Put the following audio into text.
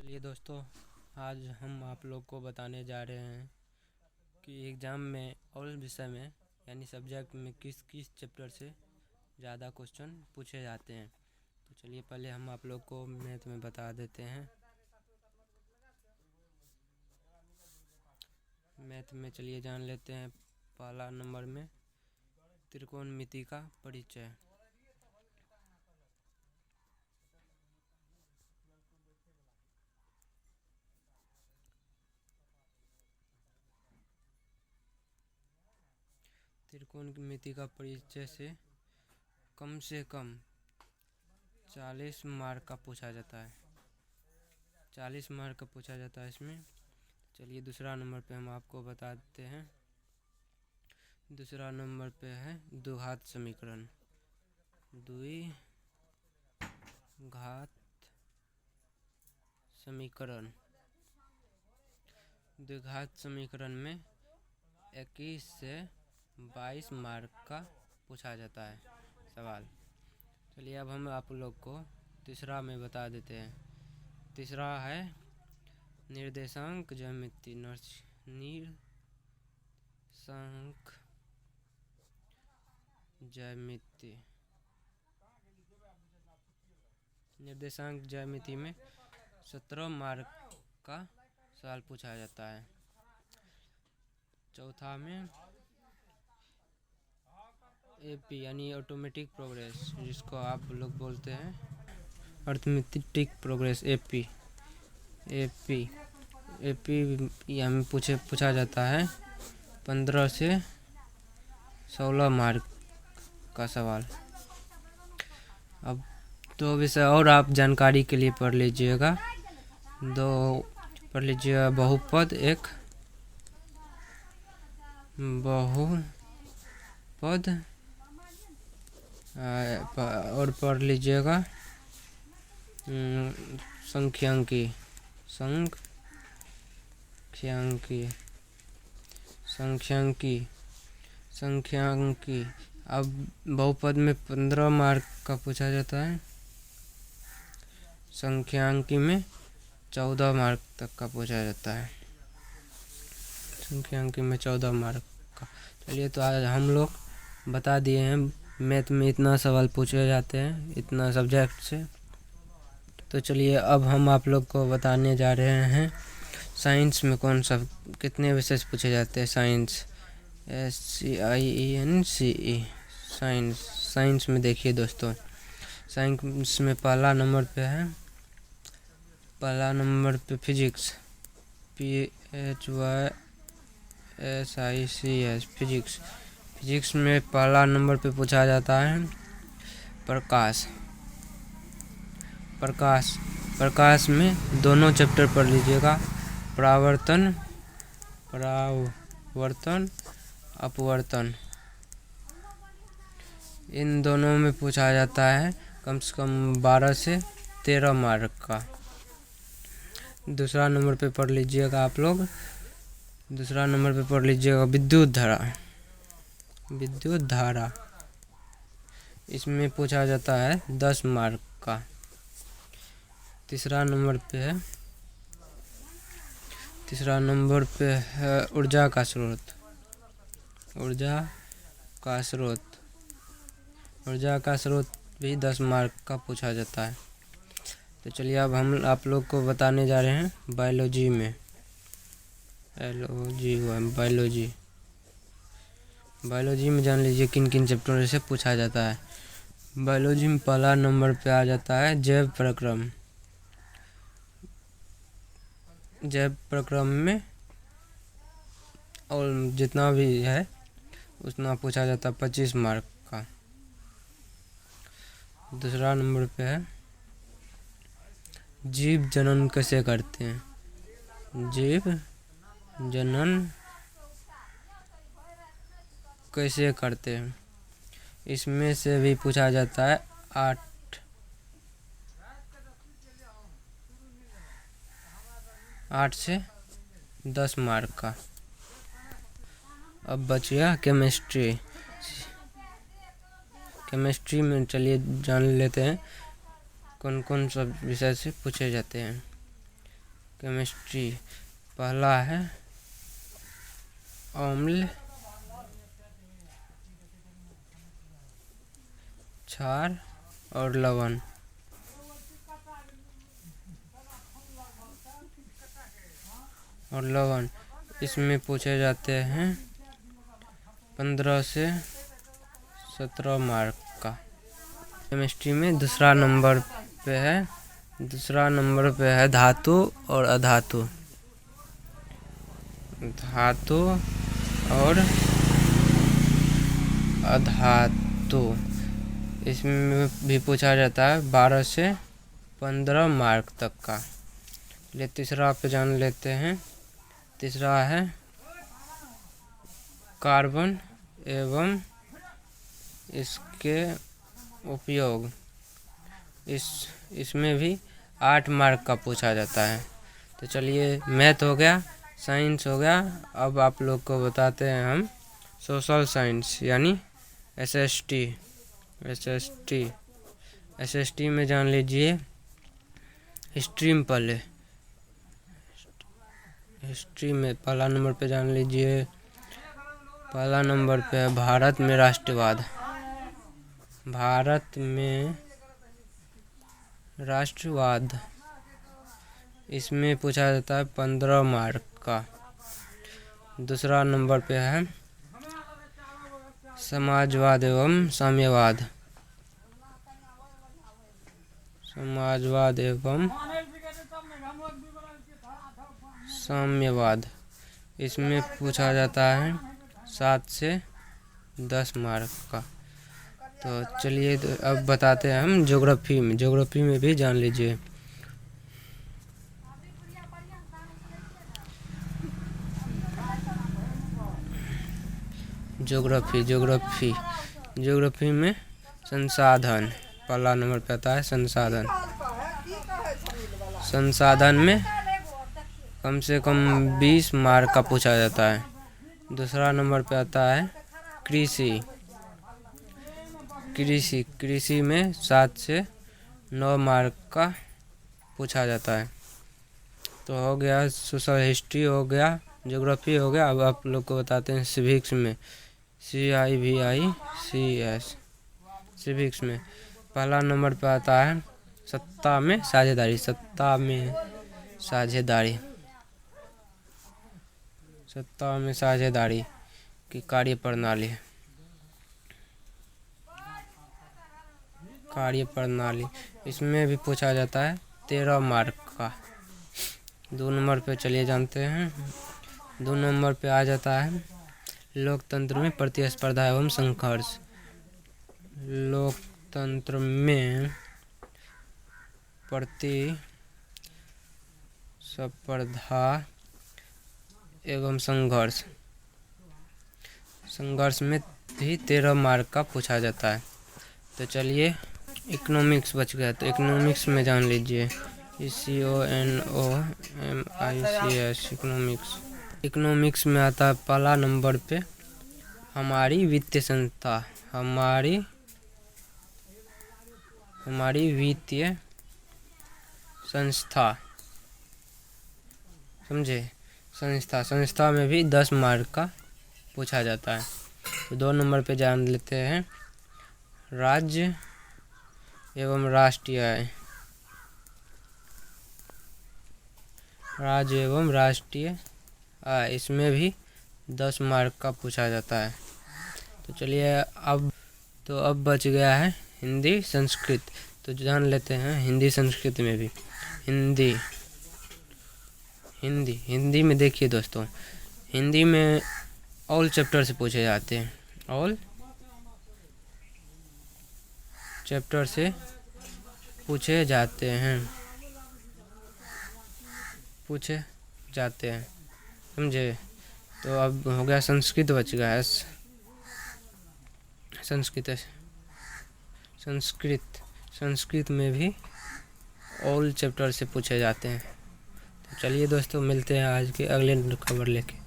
चलिए दोस्तों, आज हम आप लोग को बताने जा रहे हैं कि एग्ज़ाम में और विषय में यानी सब्जेक्ट में किस किस चैप्टर से ज़्यादा क्वेश्चन पूछे जाते हैं। तो चलिए पहले हम आप लोग को मैथ में बता देते हैं। मैथ में चलिए जान लेते हैं। पहला नंबर में त्रिकोणमिति का परिचय। त्रिकोणमिति का परिचय से कम 40 मार्क का पूछा जाता है। 40 मार्क का पूछा जाता है इसमें। चलिए दूसरा नंबर पे हम आपको बता देते हैं। दूसरा नंबर पे है द्विघात समीकरण। द्विघात समीकरण। द्विघात समीकरण में 21 से 22 मार्क का पूछा जाता है सवाल। चलिए अब हम आप लोग को तीसरा में बता देते हैं। तीसरा है निर्देशांक ज्यामिति। निर्देशांक ज्यामिति में 17 मार्क का सवाल पूछा जाता है। चौथा में एपी यानी ऑटोमेटिक प्रोग्रेस, जिसको आप लोग बोलते हैं अर्थमेटिक प्रोग्रेस। एपी हमें पूछा जाता है 15 से 16 मार्क का सवाल। अब दो विषय और आप जानकारी के लिए पढ़ लीजिएगा। बहुपद और पढ़ लीजिएगा संख्यांकी। अब बहुपद में 15 मार्क का पूछा जाता है। संख्यांकी में 14 मार्क तक का पूछा जाता है। संख्यांकी में 14 मार्क का। चलिए तो आज हम लोग बता दिए हैं मैथ में इतना सवाल पूछे जाते हैं, इतना सब्जेक्ट से। तो चलिए अब हम आप लोग को बताने जा रहे हैं साइंस में कितने विषय पूछे जाते हैं। साइंस SCIENCE साइंस में देखिए दोस्तों, साइंस में पहला नंबर पे फिजिक्स। PHYSICS फिजिक्स में पहला नंबर पे पूछा जाता है प्रकाश में दोनों चैप्टर पढ़ लीजिएगा, परावर्तन अपवर्तन। इन दोनों में पूछा जाता है कम से कम 12 से 13 मार्क का। दूसरा नंबर पे पढ़ लीजिएगा आप लोग। दूसरा नंबर पे पढ़ लीजिएगा विद्युत धारा। इसमें पूछा जाता है 10 मार्क का। तीसरा नंबर पे है ऊर्जा का स्रोत भी 10 मार्क का पूछा जाता है। तो चलिए अब हम आप लोग को बताने जा रहे हैं बायोलॉजी में। बायोलॉजी में जान लीजिए किन किन चैप्टरों से पूछा जाता है। बायोलॉजी में पहला नंबर पे आ जाता है जैव प्रक्रम में, और जितना भी है उतना पूछा जाता है 25 मार्क का। दूसरा नंबर पे है जीव जनन कैसे करते हैं। इसमें से भी पूछा जाता है 8 से 10 मार्क का। अब बच गया केमिस्ट्री में चलिए जान लेते हैं कौन कौन सा विषय से पूछे जाते हैं। केमिस्ट्री। पहला है अम्ल, क्षार और लवण। इसमें पूछे जाते हैं 15 से 17 मार्क का। केमिस्ट्री में दूसरा नंबर पे है धातु और अधातु। धातु और अधातु इसमें भी पूछा जाता है 12 से 15 मार्क तक का। ले तीसरा पे जान लेते हैं। तीसरा है कार्बन एवं इसके उपयोग। इसमें भी 8 मार्क का पूछा जाता है। तो चलिए, मैथ हो गया, साइंस हो गया। अब आप लोग को बताते हैं हम सोशल साइंस यानी SST। SST में जान लीजिए हिस्ट्री में पहले। हिस्ट्री में पहला नंबर पे जान लीजिए। पहला नंबर पे है भारत में राष्ट्रवाद। भारत में राष्ट्रवाद इसमें पूछा जाता है 15 मार्क का। दूसरा नंबर पे है समाजवाद एवं साम्यवाद। समाजवाद एवं साम्यवाद इसमें पूछा जाता है 7 से 10 मार्क का। तो चलिए, अब बताते हैं हम ज्योग्राफी में। ज्योग्राफी में भी जान लीजिए ज्योग्राफी में संसाधन पहला नंबर पे आता है। संसाधन में कम से कम 20 मार्क का पूछा जाता है। दूसरा नंबर पे आता है कृषि में 7 से 9 मार्क का पूछा जाता है। तो हो गया सोशल हिस्ट्री, हो गया ज्योग्राफी, हो गया। अब आप लोग को बताते हैं सिविक्स में। CIVICS सिविक्स में पहला नंबर पे आता है सत्ता में साझेदारी की कार्यप्रणाली। इसमें भी पूछा जाता है 13 मार्क का। 2 नंबर पे चलिए जानते हैं। 2 नंबर पे आ जाता है लोकतंत्र में प्रतिस्पर्धा एवं संघर्ष। लोकतंत्र में प्रतिस्पर्धा एवं संघर्ष में भी 13 मार्क का पूछा जाता है। तो चलिए, इकोनॉमिक्स बच गया। तो इकोनॉमिक्स में जान लीजिए ECONOMICS इकोनॉमिक्स में आता है पहला नंबर पे हमारी वित्तीय संस्था। समझे? संस्था में भी 10 मार्क का पूछा जाता है। तो 2 नंबर पे जान लेते हैं राज्य एवं राष्ट्रीय आय। इसमें भी 10 मार्क का पूछा जाता है। तो चलिए, अब बच गया है हिंदी संस्कृत। तो जान लेते हैं हिंदी संस्कृत में भी। हिंदी में देखिए दोस्तों, हिंदी में ऑल चैप्टर से पूछे जाते हैं। ऑल चैप्टर से पूछे जाते हैं। समझे? तो अब हो गया संस्कृत बच गया है। संस्कृत में भी ऑल चैप्टर से पूछे जाते हैं। तो चलिए दोस्तों, मिलते हैं आज के अगले खबर लेके।